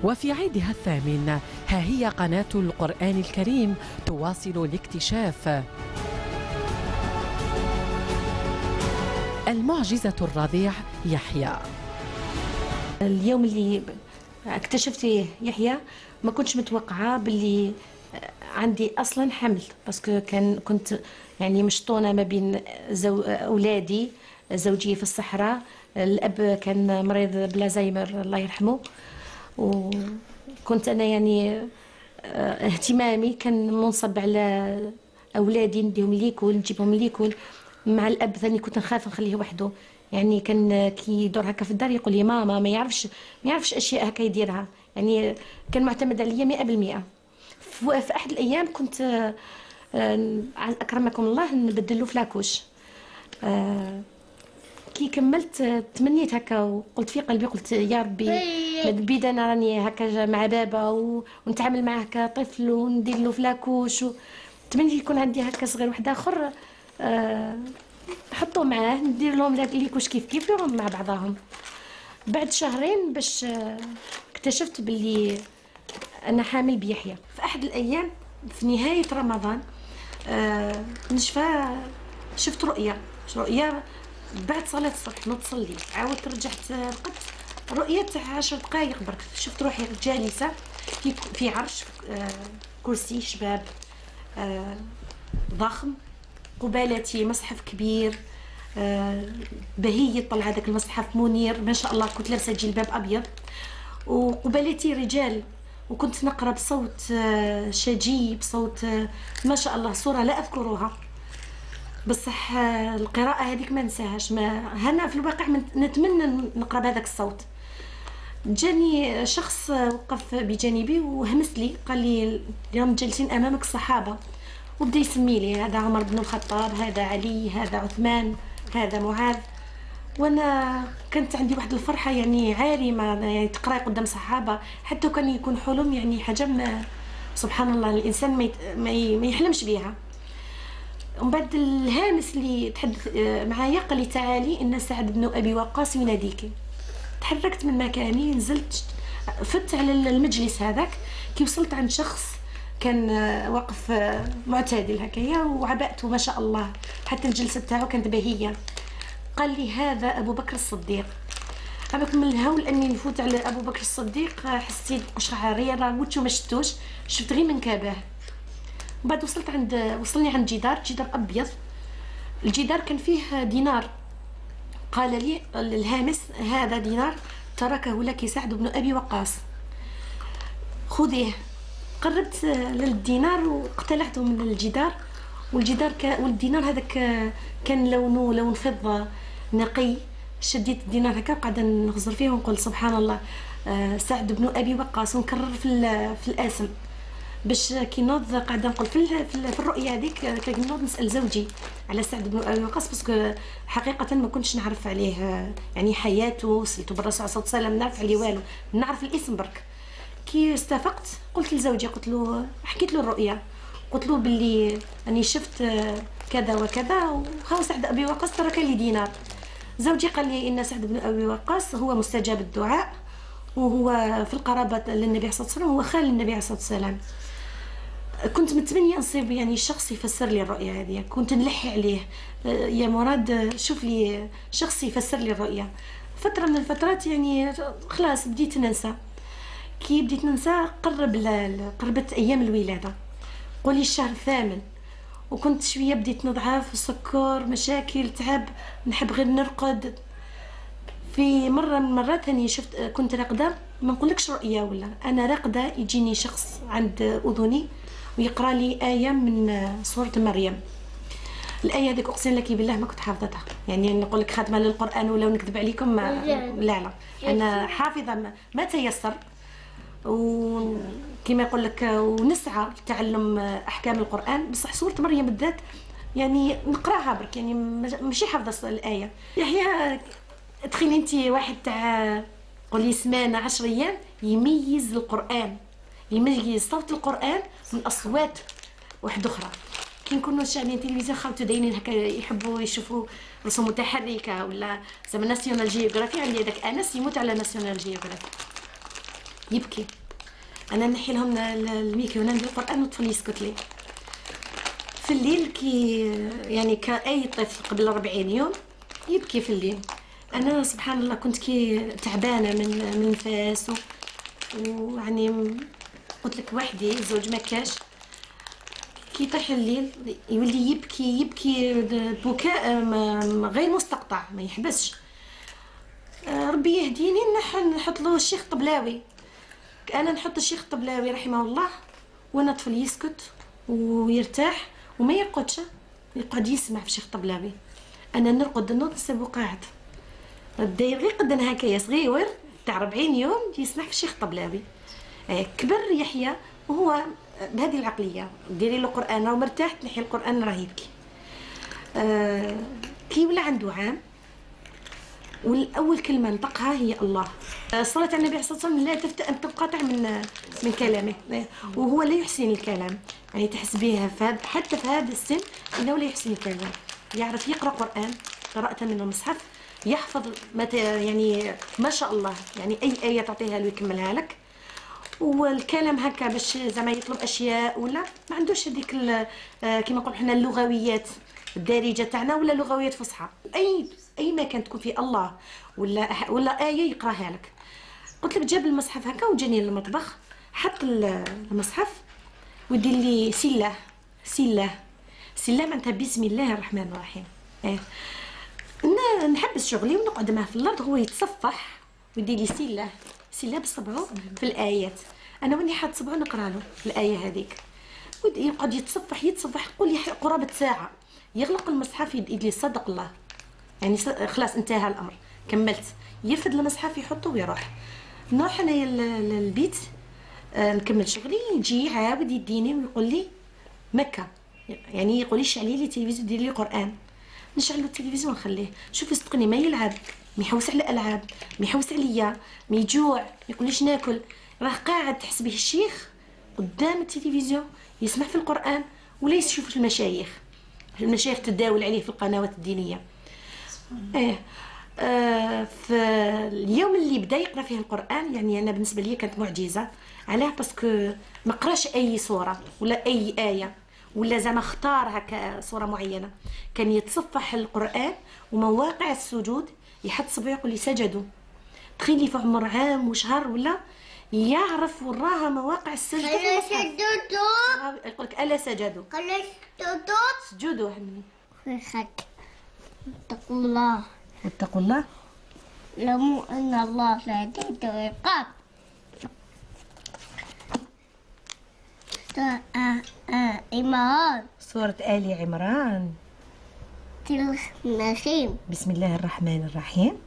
وفي عيدها الثامن ها هي قناة القرآن الكريم تواصل الاكتشاف. المعجزة الرضيع يحيى. اليوم اللي اكتشفت فيه يحيى ما كنتش متوقعة باللي عندي اصلا حمل، باسكو كنت يعني مشطونة ما بين اولادي، زوجي في الصحراء، الاب كان مريض بالزهايمر الله يرحمه، وكنت انا يعني اهتمامي كان منصب على اولادي، نديهم ليكول نجيبهم ليكول. مع الاب ثاني كنت نخاف نخليه وحده، يعني كان كي يدور هكا في الدار يقول لي ماما، ما يعرفش اشياء هكا يديرها، يعني كان معتمد عليا 100%. في احد الايام كنت اكرمكم الله نبدلو في لاكوش. كي كملت تمنيت هكا وقلت في قلبي، قلت يا ربي من انا راني هكا مع بابا ونتعامل معاه كطفل وندير له في لاكوش، تمنيت يكون عندي هكا صغير واحد اخر نحطو معاه ندير لهم ليكوش كيف مع بعضهم. بعد شهرين باش اكتشفت باللي انا حامل بيحيى. في احد الايام في نهايه رمضان نشفى شفت رؤيا بعد صلاة الصبح نتصلي، عاودت رجعت رقدت، رؤية تاع 10 دقائق برك، شفت روحي جالسة في عرش، كرسي شباب ضخم، قبالتي مصحف كبير بهي، طلع هذاك المصحف منير ما شاء الله، كنت لابسة جلباب أبيض، وقبالتي رجال، وكنت نقرأ بصوت شجي، بصوت ما شاء الله، صورة لا أذكرها، بصح القراءة هذيك ما نساهاش. هنا في الواقع نتمنى نقرأ بهذاك الصوت. جاني شخص وقف بجانبي وهمس لي، قال لي اليوم جالسين أمامك الصحابة، وبدا يسمي لي هذا عمر بن الخطاب، هذا علي، هذا عثمان، هذا معاذ. وانا كانت عندي واحد الفرحة يعني عارمة، يعني تقراي قدام صحابة حتى كان يكون حلم، يعني حاجة سبحان الله الإنسان ما يحلمش بها. ومن بعد الهامس اللي تحدث معايا قال لي تعالي ان سعد بن ابي وقاص يناديك. تحركت من مكاني، نزلت فت على المجلس هذاك، كي وصلت عند شخص كان واقف معتدل هكايا وعبأته ما شاء الله، حتى الجلسه تاعو كانت بهيه. قال لي هذا ابو بكر الصديق. عباك من الهول اني نفوت على ابو بكر الصديق حسيت بقشعريره، راه وجهه ما شفتوش، شفت غير منكبه. بعد وصلني عند جدار ابيض، الجدار كان فيه دينار. قال لي الهامس هذا دينار تركه لك سعد بن ابي وقاص، خذيه. قربت للدينار واقتلعته من الجدار، والدينار هذاك كان لونه لون فضه نقي. شديت الدينار هكا وقاعده نغزر فيه ونقول سبحان الله، سعد بن ابي وقاص، ونكرر في الاسم باش كي نوض قاعده نقول في الرؤيه هذيك، كي نوض نسال زوجي على سعد بن ابي وقاص، باسكو حقيقه ما كنتش نعرف عليه يعني حياته، سلته بالرسول صلى الله عليه وسلم، نعرف عليه والو، نعرف الاسم برك. كي استفقت قلت لزوجي، قلت له حكيت له الرؤيا، قلت له باللي اني شفت كذا وكذا، وهو سعد ابي وقاص ترك لي دينار. زوجي قال لي ان سعد بن ابي وقاص هو مستجاب الدعاء، وهو في القرابه للنبي صلى الله عليه وسلم، هو خال النبي عليه الصلاه والسلام. كنت متمنيه نصيب يعني شخص يفسر لي الرؤيا هذه، كنت نلحي عليه يا مراد شوف لي شخص يفسر لي الرؤيا. فتره من الفترات يعني خلاص بديت ننسى. كي بديت ننسى قربت ايام الولاده، قولي الشهر الثامن، وكنت شويه بديت نضعف، سكر، مشاكل، تعب، نحب غير نرقد. في مره من المرات ثاني كنت راقده، ما نقولكش رؤيا ولا انا راقده، يجيني شخص عند اذني ويقرا لي ايه من سوره مريم. الايه هذيك اقسم لك بالله ما كنت حافظتها، يعني نقول لك خاتمه للقران ولا نكذب عليكم، لا انا حافظه ما تيسر، وكما يقول لك ونسعى لتعلم احكام القران، بصح سوره مريم بالذات يعني نقراها برك، يعني ماشي حافظه الايه. يحيى تخيلي انت واحد تاع قولي سمانه 10 ايام يميز القران، يميز صوت القران من اصوات واحده اخرى. كي نكونوا شاهدين تلفزيون خاوتو دايرين هكا يحبوا يشوفوا رسوم متحركه ولا زعما ناسيونال جيوغرافي، عندي هذاك انس يموت على ناسيونال جيوغرافي. يبكي. انا نحي لهم الميكرو ونندير القران والطفل يسكت لي. في الليل كي يعني كأي طفل قبل 40 يوم يبكي في الليل. انا سبحان الله كنت كي تعبانه من النفاس ويعني قلت لك وحدي، الزوج ما كاش. كي يطيح الليل يولي يبكي يبكي بكاء غير مستقطع ما يحبسش. ربي يهديني نحط له الشيخ طبلاوي. انا نحط الشيخ طبلاوي رحمه الله وانا طفل يسكت ويرتاح وما يرقدش، يقعد يسمع في الشيخ طبلاوي. انا نرقد نصب وقاعد داير غير قدنا هكايا صغير تاع 40 يوم يسمع في الشيخ طبلاوي. كبر يحيى وهو بهذه العقليه، ديري له قران راه مرتاح، تنحي القران راه يبكي. كي ولا عنده عام والاول كلمه نطقها هي الله. صلاة على النبي صلى الله عليه وسلم لا تفتأ ان تنقطع من كلامه، وهو لا يحسن الكلام، يعني تحس به حتى في هذا السن انه لا يحسن الكلام. يعرف يقرا قران قراءه من المصحف، يحفظ يعني ما شاء الله، يعني اي ايه تعطيها له يكملها لك. والكلام هكا باش زعما يطلب اشياء ولا ما عندوش هذيك كيما نقولوا حنا اللغويات الدارجه تاعنا ولا لغويات فصحى. اي ما كان تكون في الله ولا ايه يقراها لك. قلت لك جاب المصحف هكا وجاني للمطبخ، حط المصحف ودير لي سله سله سله معناتها بسم الله الرحمن الرحيم. نحبس شغلي ونقعد معاه في الارض، هو يتصفح ويدير لي سله بصبعه في الايات. انا وني حاط صبعه نقرا له الايه هذيك، يقعد يتصفح قول لي قرابه ساعه. يغلق المصحف يدير لي صدق الله، يعني خلاص انتهى الامر، كملت. يرفد المصحف يحطه ويروح. نروح انايا للبيت نكمل شغلي، يجي عاود يديني ويقول لي مكه، يعني يقول لي شعلي لي التلفزيون ديري لي قران. نشعل التلفزيون ونخليه. شوفي صدقني ما يلعب، ما يحوس على الالعاب، ما يحوس عليا، ما يجوع، ما يقوليش ناكل، راه قاعد تحس به الشيخ قدام التلفزيون يسمع في القران ولا يشوف المشايخ تداول عليه في القنوات الدينيه. في اليوم اللي بدا يقرا فيه القران يعني انا بالنسبه لي كانت معجزه. علاه؟ باسكو ما قراش اي سوره ولا اي ايه ولا زعما اختار هكا صوره معينه، كان يتصفح القران ومواقع السجود يحط صبعه يقول لي سجدوا. تخيلي في عمر عام وشهر ولا يعرف وراها مواقع السجد. ألا سجدوا، يقول لك الا سجدوا، ألا سجدوا، سجدوا همني. خك اتقوا الله واتقوا الله، اعلموا أن الله شديد العقاب. إيمان سورة آل عمران. تلك النسيم. بسم الله الرحمن الرحيم.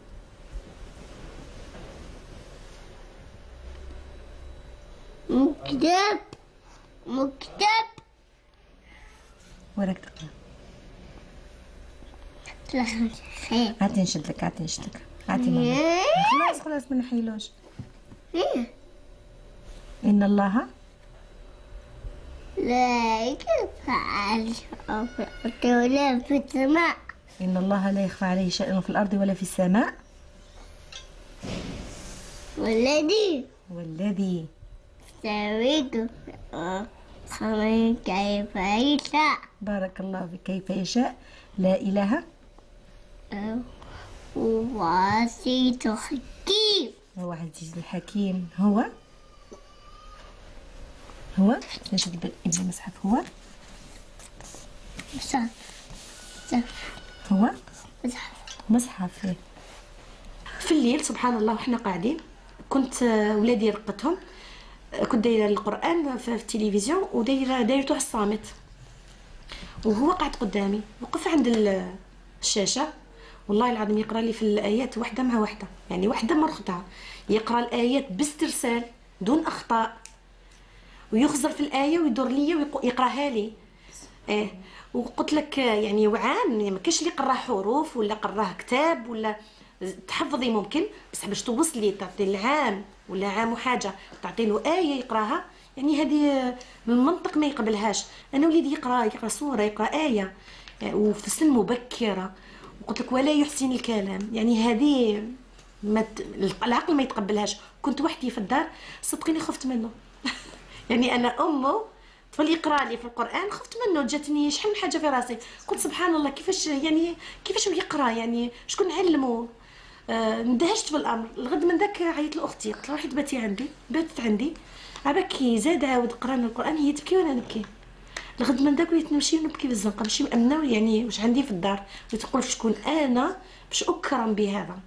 مكتب وراك تقرا. تلك النسيم. عطي نشد لك، عطي ماما. خلاص ما نحيلوش. إن الله لا يفعل ولا في السماء. إن الله لا يخفى عليه شيء في الأرض ولا في السماء. والذي سويته خمين كيف يشاء. بارك الله فيك. كيف يشاء. لا إله هو عزيز حكيم. هو عزيز الحكيم. هو نشد بالإبن المصحف. هو مصحف. في الليل سبحان الله وحنا قاعدين كنت ولادي رقتهم، كنت دايره القران في التلفزيون ودايرته على الصامت، وهو قاعد قدامي وقف عند الشاشه. والله العظيم يقرا لي في الايات واحده مع واحده، يعني واحده مع اختها، يقرا الايات باسترسال دون اخطاء، ويخزر في الايه ويدور ليا ويقراها لي. وقلت لك يعني وعام، يعني ما كاش اللي قراه حروف ولا قراه كتاب ولا تحفظي ممكن، بس باش توصلي تعطي العام ولا عام وحاجه تعطي له ايه يقراها، يعني هذه بالمنطق ما يقبلهاش. انا وليدي يقرا سوره، يقرا ايه، يعني وفي سن مبكره، وقلت لك ولا يحسن الكلام، يعني هذه العقل ما يتقبلهاش. كنت وحدي في الدار، صدقيني خفت منه. يعني انا امه طفل يقرا لي في القران خفت منه، جاتني شحال من حاجه في راسي، قلت سبحان الله كيفاش يعني كيفاش يقرا، يعني شكون علمه. اندهشت في الامر. لغد من ذاك عيطت لاختي، قلت لها روحي تباتي عندي. باتت عندي، عباكي زاد عاود قرانا القران، هي تبكي وانا نبكي. لغد من ذاك وليت نمشي ونبكي في الزنقه، ماشي مأمنه يعني واش عندي في الدار. وتقول شكون انا باش اكرم بهذا،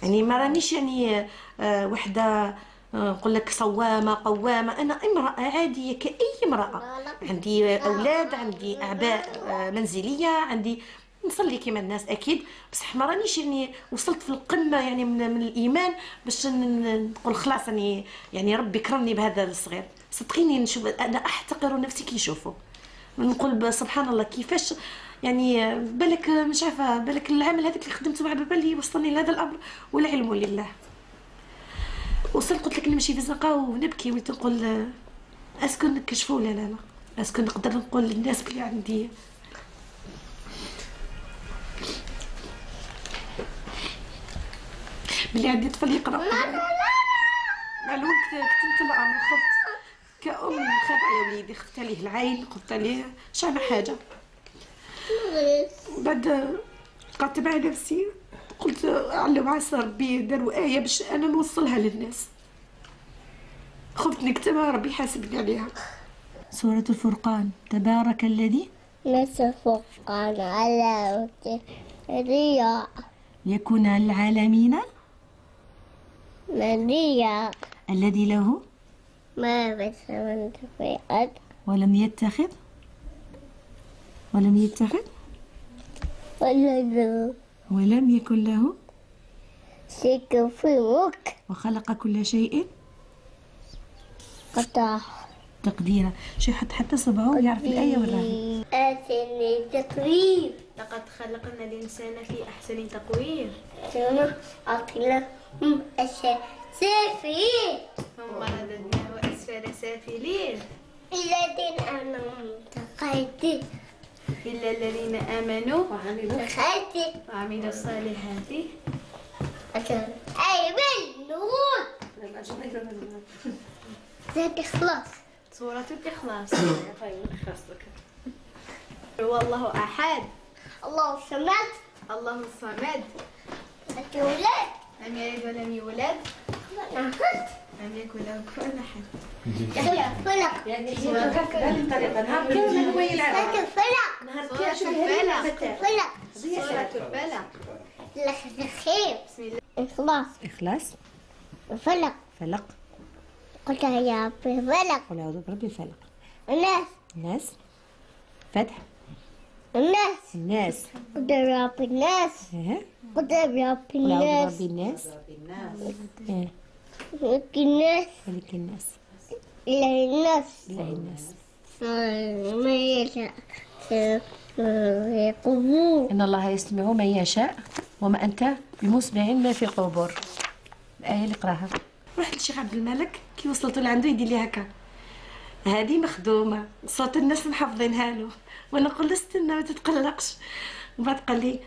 يعني ما رانيش يعني وحده نقول لك صوامه قوامه. انا امراه عاديه كاي امراه، عندي اولاد، عندي اعباء منزليه، عندي نصلي كيما الناس اكيد، بصح ما رانيش يعني وصلت في القمه يعني من الايمان باش نقول خلاص اني يعني ربي كرمني بهذا الصغير. صدقيني نشوف انا احتقر نفسي كي نشوفه، نقول سبحان الله كيفاش يعني بالك مش عارفه، بالك العمل هذاك اللي خدمته مع بابا اللي وصلني لهذا الامر، والعلم لله. وصلت قلت لك نمشي في الزنقه ونبكي، وليت نقول اسكن نكشفوا ولا لا، اسكن نقدر نقول للناس بلي عندي طفل يقرا. معلوم كتمت الامر، خفت كأم، خاف على وليدي، خفت عليه العين، خفت عليه شحال حاجه. بعد قعدت مع نفسي قلت علو عسى ربي داروا آية باش أنا نوصلها للناس. خفت نكتبها ربي يحاسبني عليها. سورة الفرقان. تبارك الذي نزل الفرقان على عبده يكون العالمين نذيرا الذي له ما في السماوات في الأرض ولم يتخذ ولم يكن له شريك في الملك وخلق كل شيء قطع تقديرا. شي حتى صبعه يعرف الآية والراهي. أحسن تقويم. لقد خلقنا الإنسان في أحسن تقويم. ثم أقلهم أسفلين ثم رددناه أسفل سافلين الذين آمنوا تقاتل إلا الذين آمنوا تقاتل وعملوا الصالحات أي بالنور ذات إخلاص. سورة الإخلاص. هو الله أحد الله الصمد الله الصمد الولد لم يلد ولم يولد نهض لم يكن له كفوا أحد. فلق يعني بهذه الطريقة نهار كامل هو يلعب. فلق نهار سورة كامل الفلق. فلق سورة الفلق. الخير بسم الله. إخلاص إخلاص. فلق فلق. قلت يا ربي فلق قل أعوذ برب الفلق. الناس الناس. فتح. الناس قلت يا رب الناس قلت يا رب قل أعوذ الناس برب الناس. ملك الناس ملك الناس. إله الناس إله الناس. ما يشاء يقبول. إن الله يسمع من يشاء وما أنت بمسمع ما في القبور. الآية اللي قراها. رحت للشيخ عبد الملك كي وصلت لعنده يدير لي هكا، هذه مخدومه صوت الناس محافظينها له، وانا نقول له استنى ما تتقلقش. ومن بعد قال لي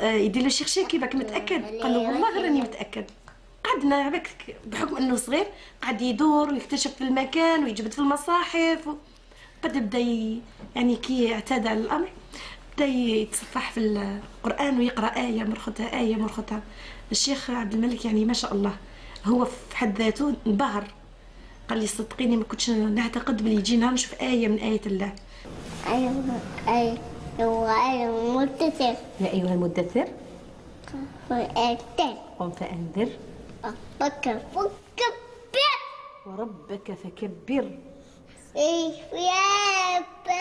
يدير له الشيخ شاكي باك متاكد؟ قال له والله راني متاكد. قعدنا عباك بحكم انه صغير قعد يدور ويكتشف في المكان ويجبد في المصاحف بدا يعني كي اعتاد على الامر بدا يتصفح في القران ويقرا ايه مرختها ايه مرختها. الشيخ عبد الملك يعني ما شاء الله هو في حد ذاته انبهر، قال لي صدقيني ما كنتش نعتقد بلي يجي نهار نشوف ايه من ايات الله. المدثر يا ايها المدثر فأنذر قم فانذر ربك فكبر وربك فكبر ثيابك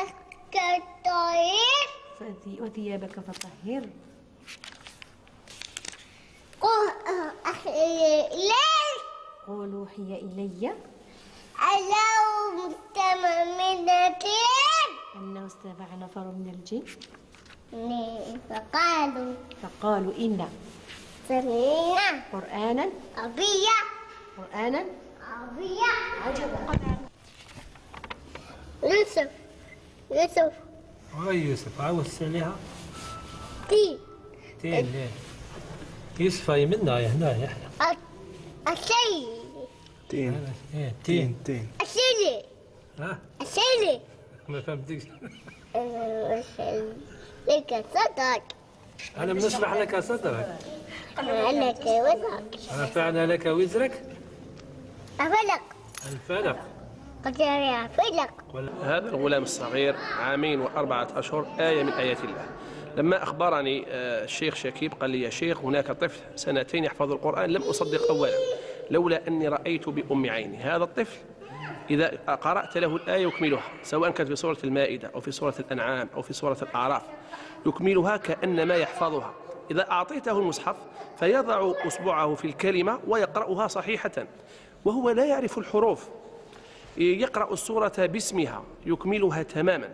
طهر وثيابك فطهر قل أوحي إلي أنه استمع نفر من الجن فقالوا إنا سمعنا قرآنا عربيا عجبا. يوسف يوسف عاوز عليها تين تين ليه؟ كيصفى منا هنا يحيى. أسيلي. تين. تين. تين. أسيلي. ها؟ أسيلي. ما فهمتكش. لك صدرك. أنا بنشرح لك صدرك. أنا كوزرك. رفعنا لك وزرك. أفلق. الفلق. قد يفلق. هذا الغلام الصغير 2 و4 أشهر آية من آيات الله. لما أخبرني الشيخ شكيب قال لي يا شيخ هناك طفل 2 يحفظ القرآن، لم أصدق أولا لولا أني رأيت بأم عيني. هذا الطفل إذا قرأت له الآية يكملها، سواء كانت في سورة المائدة أو في سورة الأنعام أو في سورة الأعراف، يكملها كأنما يحفظها. إذا أعطيته المصحف فيضع أصبعه في الكلمة ويقرأها صحيحة وهو لا يعرف الحروف، يقرأ السورة باسمها يكملها تماما.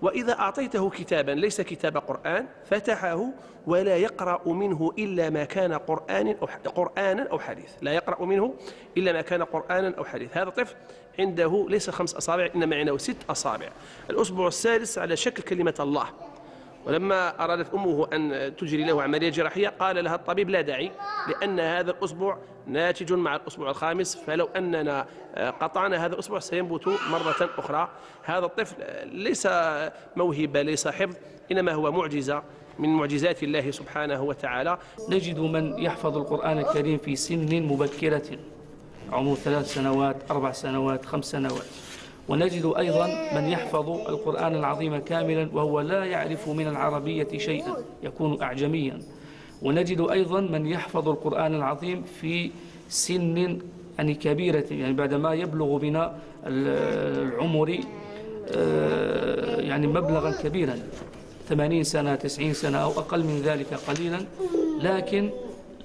وإذا أعطيته كتابا ليس كتاب قرآن فتحه ولا يقرأ منه إلا ما كان قرآنا أو حديث، لا يقرأ منه إلا ما كان قرآنا أو حديث. هذا طفل عنده ليس 5 أصابع إنما عنده 6 أصابع، الأصبع السادس على شكل كلمة الله. ولما أرادت أمه أن تجري له عملية جراحية قال لها الطبيب لا داعي، لأن هذا الأصبع ناتج مع الأصبع الخامس، فلو أننا قطعنا هذا الأصبع سينبت مرة أخرى. هذا الطفل ليس موهبة ليس حفظ، إنما هو معجزة من معجزات الله سبحانه وتعالى. نجد من يحفظ القرآن الكريم في سن مبكرة، عمر 3 سنوات 4 سنوات 5 سنوات، ونجد أيضا من يحفظ القرآن العظيم كاملا وهو لا يعرف من العربية شيئا، يكون أعجميا. ونجد أيضا من يحفظ القرآن العظيم في سن يعني كبيرة، يعني بعدما يبلغ بنا العمر يعني مبلغا كبيرا 80 سنة 90 سنة أو أقل من ذلك قليلا، لكن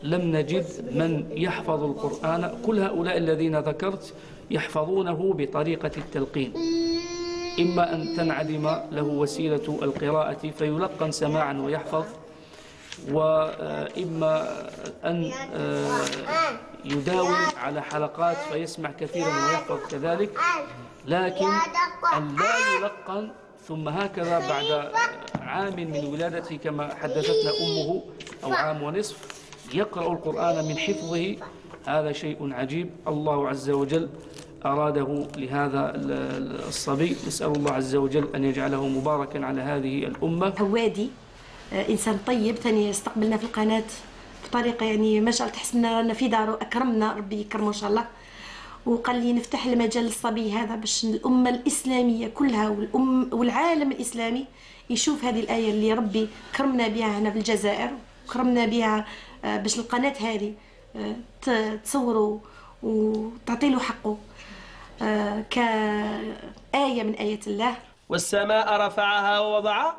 لم نجد من يحفظ القرآن. كل هؤلاء الذين ذكرت يحفظونه بطريقة التلقين، إما أن تنعدم له وسيلة القراءة فيلقن سماعا ويحفظ، وإما أن يداوم على حلقات فيسمع كثيرا ويحفظ كذلك، لكن أن لا يلقن ثم هكذا بعد عام من ولادته كما حدثتنا أمه أو عام ونصف يقرأ القرآن من حفظه، هذا شيء عجيب. الله عز وجل أراده لهذا الصبي، نسأل الله عز وجل أن يجعله مباركا على هذه الأمة. هوادي إنسان طيب، ثاني استقبلنا في القناة بطريقة يعني ما شاء الله، تحسنا رانا في داره، أكرمنا ربي يكرمه إن شاء الله. وقال لي نفتح المجال للصبي هذا باش الأمة الإسلامية كلها والعالم الإسلامي يشوف هذه الآية اللي ربي كرمنا بها هنا في الجزائر، كرمنا بها باش القناة هذه تصوروا وتعطي له حقه كآية من آيات الله. والسماء رفعها ووضع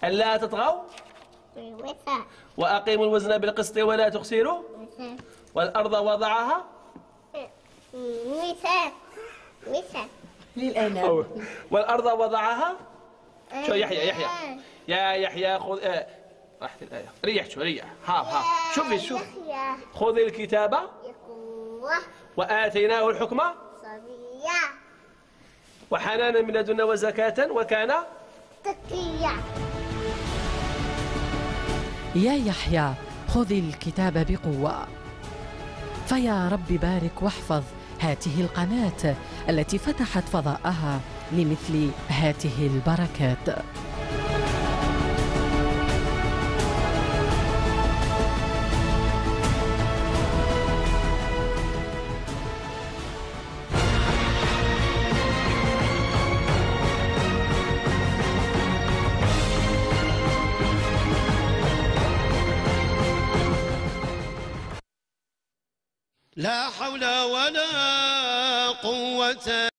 ألا تطغوا وأقيموا الوزن بالقسط ولا تخسروا والأرض وضعها للأنام والأرض وضعها. شو يحيى يا يحيى خذ راحت الآية، ريح ها شوف خذ الكتاب وآتيناه الحكم وحنانا من لدنا وزكاة وكان تقيا. يا يحيى خذ الكتاب بقوة. فيا رب بارك واحفظ هاته القناة التي فتحت فضاءها لمثل هاته البركات. لا حول ولا قوة